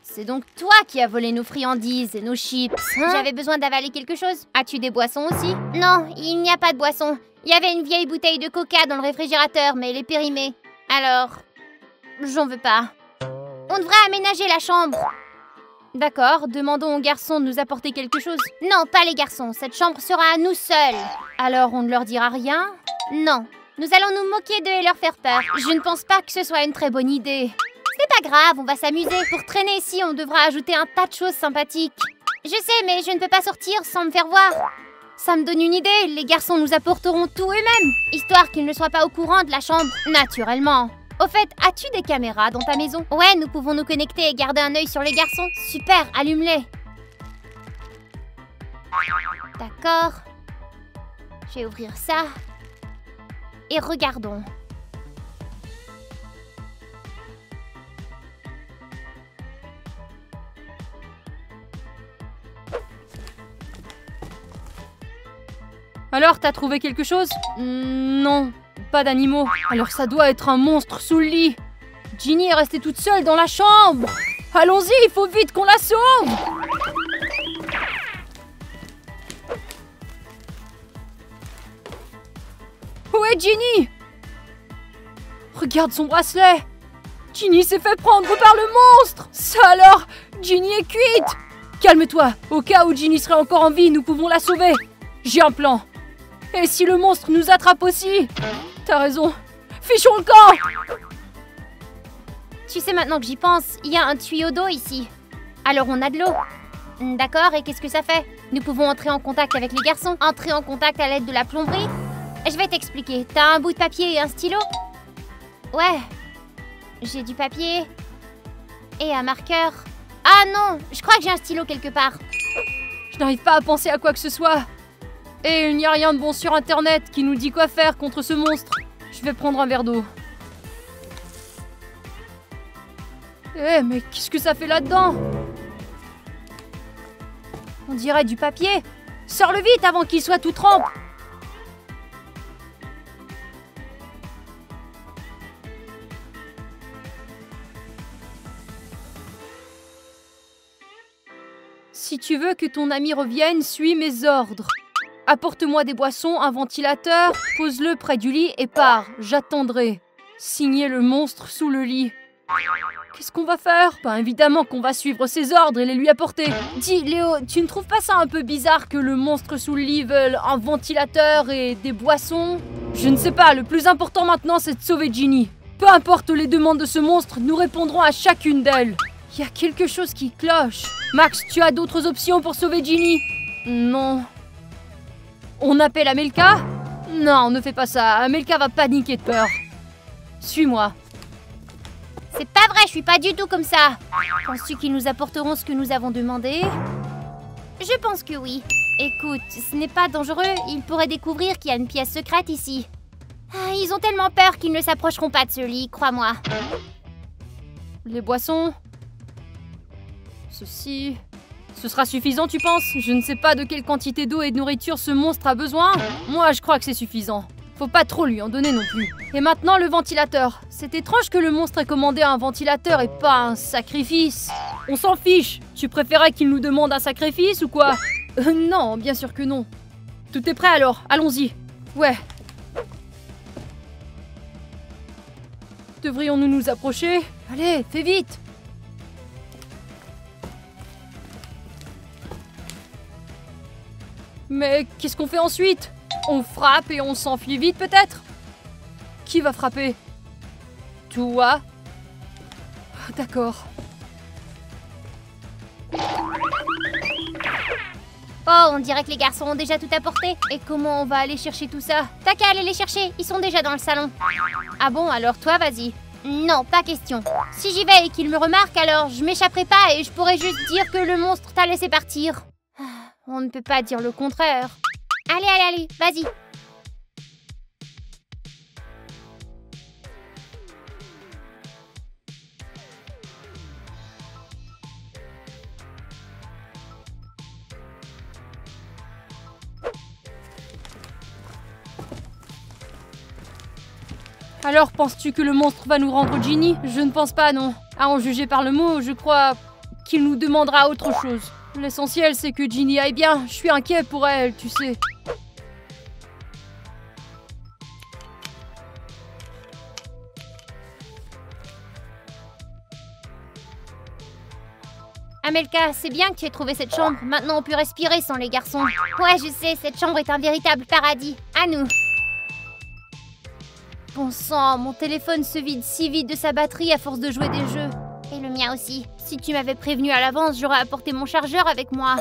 S2: C'est donc toi qui as volé nos friandises et nos chips, hein?
S1: J'avais besoin d'avaler quelque chose.
S2: As-tu des boissons aussi?
S1: Non, il n'y a pas de boisson. Il y avait une vieille bouteille de coca dans le réfrigérateur, mais elle est périmée. Alors, j'en veux pas. On devrait aménager la chambre.
S2: D'accord, demandons aux garçons de nous apporter quelque chose.
S1: Non, pas les garçons. Cette chambre sera à nous seuls.
S2: Alors on ne leur dira rien?
S1: Non. Nous allons nous moquer d'eux et leur faire peur.
S2: Je ne pense pas que ce soit une très bonne idée.
S1: C'est pas grave, on va s'amuser.
S2: Pour traîner ici, on devra ajouter un tas de choses sympathiques.
S1: Je sais, mais je ne peux pas sortir sans me faire voir.
S2: Ça me donne une idée, les garçons nous apporteront tout eux-mêmes.
S1: Histoire qu'ils ne soient pas au courant de la chambre.
S2: Naturellement. Au fait, as-tu des caméras dans ta maison?
S1: Ouais, nous pouvons nous connecter et garder un œil sur les garçons.
S2: Super, allume-les.
S1: D'accord. Je vais ouvrir ça. Et regardons.
S2: Alors, t'as trouvé quelque chose? Non, pas d'animaux. Alors ça doit être un monstre sous le lit. Ginny est restée toute seule dans la chambre. Allons-y, il faut vite qu'on la sauve. Où est Ginny? Regarde son bracelet. Ginny s'est fait prendre par le monstre. Ça alors, Ginny est cuite. Calme-toi, au cas où Ginny serait encore en vie, nous pouvons la sauver. J'ai un plan. Et si le monstre nous attrape aussi? T'as raison. Fichons le camp!
S1: Tu sais, maintenant que j'y pense, il y a un tuyau d'eau ici. Alors on a de l'eau. D'accord, et qu'est-ce que ça fait?
S2: Nous pouvons entrer en contact avec les garçons.
S1: Entrer en contact à l'aide de la plomberie? Je vais t'expliquer. T'as un bout de papier et un stylo? Ouais. J'ai du papier. Et un marqueur. Ah non, je crois que j'ai un stylo quelque part.
S2: Je n'arrive pas à penser à quoi que ce soit. Et il n'y a rien de bon sur internet qui nous dit quoi faire contre ce monstre. Je vais prendre un verre d'eau. Eh, mais qu'est-ce que ça fait là-dedans? On dirait du papier. Sors-le vite avant qu'il soit tout trempe. Si tu veux que ton ami revienne, suis mes ordres. Apporte-moi des boissons, un ventilateur, pose-le près du lit et pars. J'attendrai. Signé le monstre sous le lit. Qu'est-ce qu'on va faire? Ben évidemment qu'on va suivre ses ordres et les lui apporter. Dis, Léo, tu ne trouves pas ça un peu bizarre que le monstre sous le lit veuille un ventilateur et des boissons? Je ne sais pas, le plus important maintenant c'est de sauver Ginny. Peu importe les demandes de ce monstre, nous répondrons à chacune d'elles. Il y a quelque chose qui cloche. Max, tu as d'autres options pour sauver Ginny? Non. On appelle Amelka? Non, ne fais pas ça. Amelka va paniquer de peur. Suis-moi.
S1: C'est pas vrai, je suis pas du tout comme ça. Penses-tu qu'ils nous apporteront ce que nous avons demandé? Je pense que oui. Écoute, ce n'est pas dangereux. Ils pourraient découvrir qu'il y a une pièce secrète ici. Ils ont tellement peur qu'ils ne s'approcheront pas de ce lit, crois-moi.
S2: Les boissons? Ceci... Ce sera suffisant, tu penses? Je ne sais pas de quelle quantité d'eau et de nourriture ce monstre a besoin. Moi, je crois que c'est suffisant. Faut pas trop lui en donner non plus. Et maintenant, le ventilateur. C'est étrange que le monstre ait commandé un ventilateur et pas un sacrifice. On s'en fiche. Tu préférais qu'il nous demande un sacrifice ou quoi? Non, bien sûr que non. Tout est prêt alors, allons-y. Ouais. Devrions-nous nous approcher? Allez, fais vite! Mais qu'est-ce qu'on fait ensuite? On frappe et on s'enfuit vite peut-être? Qui va frapper? Toi? D'accord.
S1: Oh, on dirait que les garçons ont déjà tout apporté. Et comment on va aller chercher tout ça? T'as qu'à aller les chercher, ils sont déjà dans le salon.
S2: Ah bon, alors toi, vas-y.
S1: Non, pas question. Si j'y vais et qu'ils me remarquent, alors je m'échapperai pas et je pourrai juste dire que le monstre t'a laissé partir.
S2: On ne peut pas dire le contraire.
S1: Allez, allez, allez, vas-y.
S2: Alors, penses-tu que le monstre va nous rendre Ginny? Je ne pense pas, non. À en juger par le mot, je crois qu'il nous demandera autre chose. L'essentiel, c'est que Ginny aille bien. Je suis inquiet pour elle, tu sais.
S1: Amelka, c'est bien que tu aies trouvé cette chambre. Maintenant, on peut respirer sans les garçons. Ouais, je sais, cette chambre est un véritable paradis. À nous.
S2: Bon sang, mon téléphone se vide si vite de sa batterie à force de jouer des jeux.
S1: Et le mien aussi.
S2: Si tu m'avais prévenu à l'avance, j'aurais apporté mon chargeur avec moi.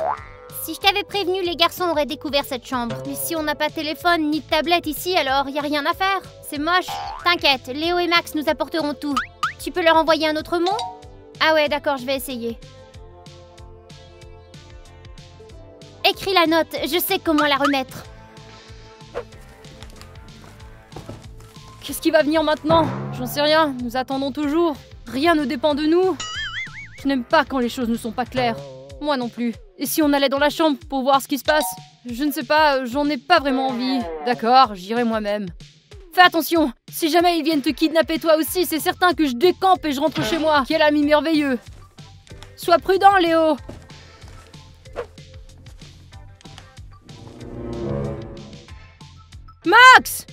S1: Si je t'avais prévenu, les garçons auraient découvert cette chambre.
S2: Mais si on n'a pas de téléphone ni de tablette ici, alors y a rien à faire. C'est moche.
S1: T'inquiète, Léo et Max nous apporteront tout. Tu peux leur envoyer un autre mot?
S2: Ah ouais, d'accord, je vais essayer.
S1: Écris la note, je sais comment la remettre.
S2: Qu'est-ce qui va venir maintenant? J'en sais rien, nous attendons toujours. Rien ne dépend de nous. Je n'aime pas quand les choses ne sont pas claires. Moi non plus. Et si on allait dans la chambre pour voir ce qui se passe? Je ne sais pas, j'en ai pas vraiment envie. D'accord, j'irai moi-même. Fais attention, si jamais ils viennent te kidnapper toi aussi, c'est certain que je décampe et je rentre chez moi. Quel ami merveilleux. Sois prudent, Léo. Max!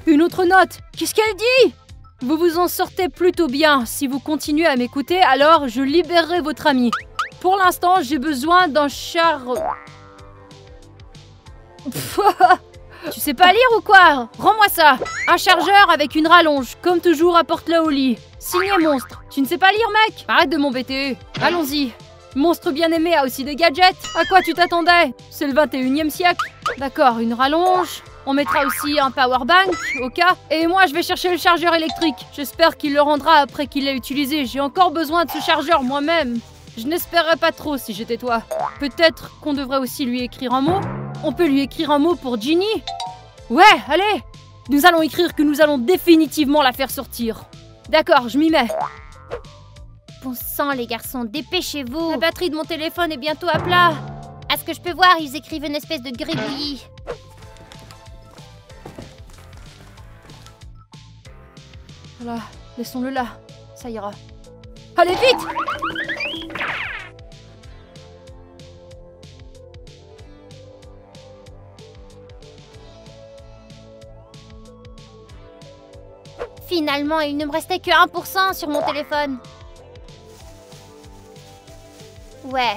S2: Une autre note! Qu'est-ce qu'elle dit? Vous vous en sortez plutôt bien. Si vous continuez à m'écouter, alors je libérerai votre ami. Pour l'instant, j'ai besoin d'un Tu sais pas lire ou quoi? Rends-moi ça! Un chargeur avec une rallonge, comme toujours, apporte-le au lit. Signé monstre. Tu ne sais pas lire, mec? Arrête de m'embêter. Allons-y. Monstre bien-aimé a aussi des gadgets. À quoi tu t'attendais? C'est le 21e siècle. D'accord, une rallonge. On mettra aussi un powerbank, au cas. Et moi, je vais chercher le chargeur électrique. J'espère qu'il le rendra après qu'il l'ait utilisé. J'ai encore besoin de ce chargeur moi-même. Je n'espérais pas trop si j'étais toi. Peut-être qu'on devrait aussi lui écrire un mot? On peut lui écrire un mot pour Ginny? Ouais, allez! Nous allons écrire que nous allons définitivement la faire sortir. D'accord, je m'y mets.
S1: Bon sang, les garçons, dépêchez-vous.
S2: La batterie de mon téléphone est bientôt à plat.
S1: À ce que je peux voir, ils écrivent une espèce de gribouillis.
S2: Voilà, laissons-le là. Ça ira. Allez, vite!
S1: Finalement, il ne me restait que 1% sur mon téléphone. Ouais.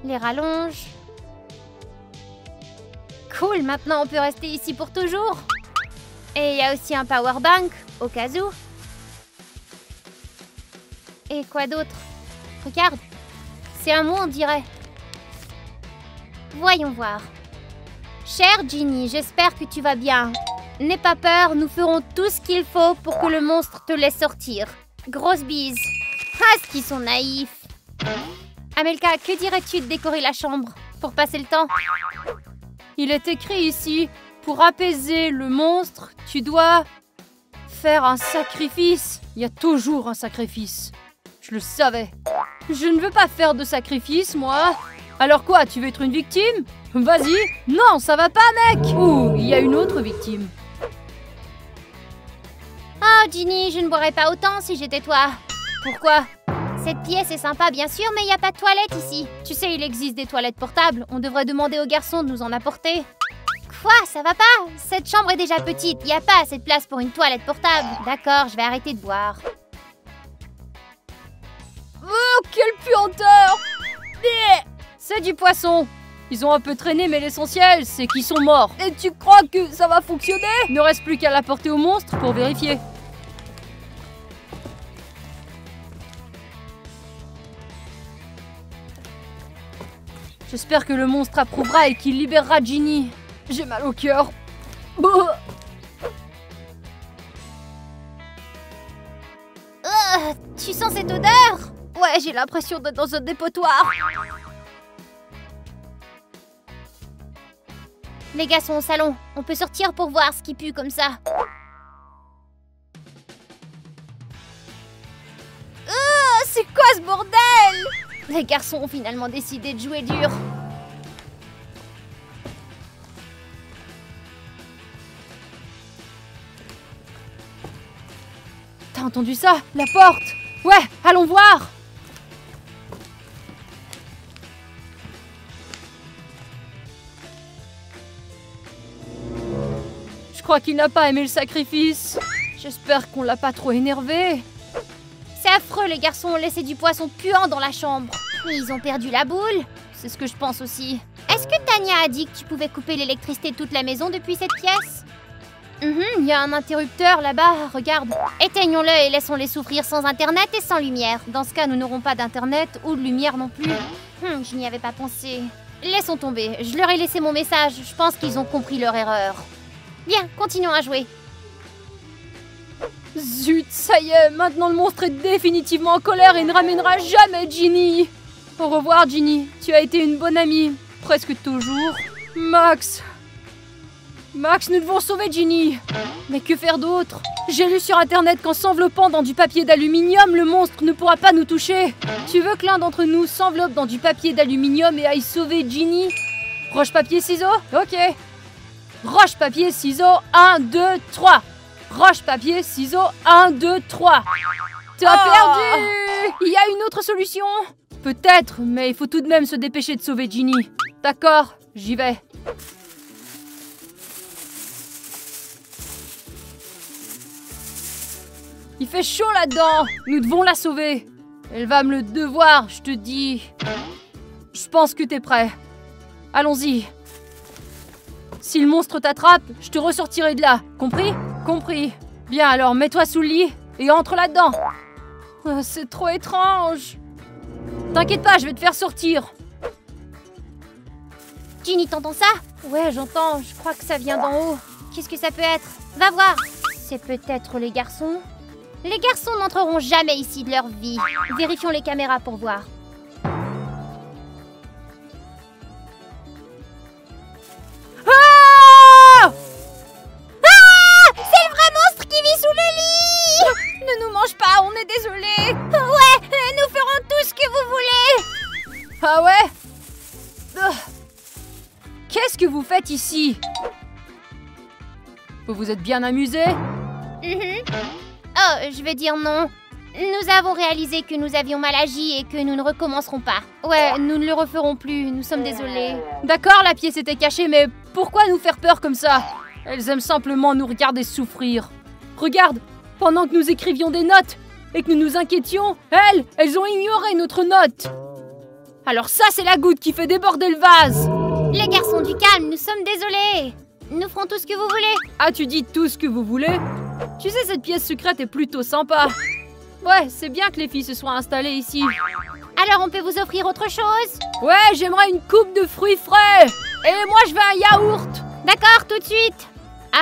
S1: Les rallonges. Cool, maintenant on peut rester ici pour toujours. Et il y a aussi un powerbank, au cas où. Et quoi d'autre? Regarde. C'est un mot, on dirait. Voyons voir. Chère Ginny, j'espère que tu vas bien. N'aie pas peur, nous ferons tout ce qu'il faut pour que le monstre te laisse sortir. Grosse bise. Ah, ce qu'ils sont naïfs. Amelka, que dirais-tu de décorer la chambre pour passer le temps?
S2: Il est écrit ici, pour apaiser le monstre, tu dois faire un sacrifice. Il y a toujours un sacrifice. Je le savais. Je ne veux pas faire de sacrifice, moi. Alors quoi, tu veux être une victime? Vas-y. Non, ça va pas, mec. Ouh, il y a une autre victime.
S1: Oh, Ginny, je ne boirais pas autant si j'étais toi.
S2: Pourquoi?
S1: Cette pièce est sympa, bien sûr, mais il n'y a pas de toilette ici.
S2: Tu sais, il existe des toilettes portables. On devrait demander aux garçons de nous en apporter.
S1: Quoi? Ça va pas? Cette chambre est déjà petite. Il n'y a pas assez de place pour une toilette portable. D'accord, je vais arrêter de boire.
S2: Oh, quelle puanteur! C'est du poisson. Ils ont un peu traîné, mais l'essentiel, c'est qu'ils sont morts. Et tu crois que ça va fonctionner? Il ne reste plus qu'à l'apporter au monstre pour vérifier. J'espère que le monstre approuvera et qu'il libérera Ginny. J'ai mal au cœur.
S1: Tu sens cette odeur?
S2: Ouais, j'ai l'impression d'être dans un dépotoir.
S1: Les gars sont au salon. On peut sortir pour voir ce qui pue comme ça.
S2: C'est quoi ce bordel? Les garçons ont finalement décidé de jouer dur. T'as entendu ça? La porte! Ouais, allons voir! Je crois qu'il n'a pas aimé le sacrifice. J'espère qu'on l'a pas trop énervé.
S1: C'est affreux, les garçons ont laissé du poisson puant dans la chambre. Mais ils ont perdu la boule.
S2: C'est ce que je pense aussi.
S1: Est-ce que Tania a dit que tu pouvais couper l'électricité de toute la maison depuis cette pièce?
S2: Il y a un interrupteur là-bas, regarde.
S1: Éteignons-le et laissons-les souffrir sans internet et sans lumière.
S2: Dans ce cas, nous n'aurons pas d'internet ou de lumière non plus.
S1: Je n'y avais pas pensé.
S2: Laissons tomber, je leur ai laissé mon message. Je pense qu'ils ont compris leur erreur.
S1: Bien, continuons à jouer.
S2: Zut, ça y est, maintenant le monstre est définitivement en colère et ne ramènera jamais Ginny. Au revoir Ginny, tu as été une bonne amie, presque toujours. Max, nous devons sauver Ginny. Mais que faire d'autre? J'ai lu sur internet qu'en s'enveloppant dans du papier d'aluminium, le monstre ne pourra pas nous toucher. Tu veux que l'un d'entre nous s'enveloppe dans du papier d'aluminium et aille sauver Ginny? Roche, papier, ciseaux? Ok. Roche, papier, ciseaux, 1, 2, 3. Roche, papier, ciseaux, 1, 2, 3. T'as perdu! Il y a une autre solution? Peut-être, mais il faut tout de même se dépêcher de sauver Ginny. D'accord, j'y vais. Il fait chaud là-dedans. Nous devons la sauver. Elle va me le devoir, je te dis. Je pense que t'es prêt. Allons-y. Si le monstre t'attrape, je te ressortirai de là. Compris? Compris. Bien, alors mets-toi sous le lit et entre là-dedans. Oh, c'est trop étrange. T'inquiète pas, je vais te faire sortir.
S1: Ginny, t'entends ça?
S2: Ouais, j'entends. Je crois que ça vient d'en haut.
S1: Qu'est-ce que ça peut être? Va voir.
S2: C'est peut-être les garçons.
S1: Les garçons n'entreront jamais ici de leur vie.
S2: Vérifions les caméras pour voir.
S1: C'est le vrai monstre qui vit sous le lit!
S2: Ne nous mange pas, on est désolé.
S1: Ouais, nous ferons tout ce que vous voulez.
S2: Ah ouais? Qu'est-ce que vous faites ici? Vous vous êtes bien amusés?
S1: Oh, je veux dire non. Nous avons réalisé que nous avions mal agi et que nous ne recommencerons pas.
S2: Ouais, nous ne le referons plus, nous sommes désolés. D'accord, la pièce était cachée, mais pourquoi nous faire peur comme ça? Elles aiment simplement nous regarder souffrir. Regarde, pendant que nous écrivions des notes et que nous nous inquiétions, elles ont ignoré notre note. Alors ça, c'est la goutte qui fait déborder le vase.
S1: Les garçons, du calme, nous sommes désolés. Nous ferons tout ce que vous voulez.
S2: Ah, tu dis tout ce que vous voulez? Tu sais, cette pièce secrète est plutôt sympa. Ouais, c'est bien que les filles se soient installées ici.
S1: Alors on peut vous offrir autre chose?
S2: Ouais, j'aimerais une coupe de fruits frais. Et moi, je veux un yaourt.
S1: D'accord, tout de suite.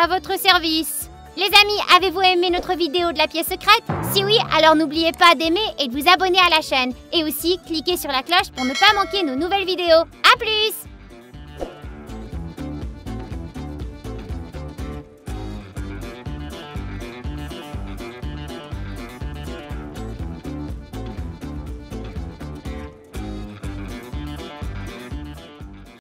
S1: À votre service. Les amis, avez-vous aimé notre vidéo de la pièce secrète? Si oui, alors n'oubliez pas d'aimer et de vous abonner à la chaîne. Et aussi, cliquez sur la cloche pour ne pas manquer nos nouvelles vidéos. À plus!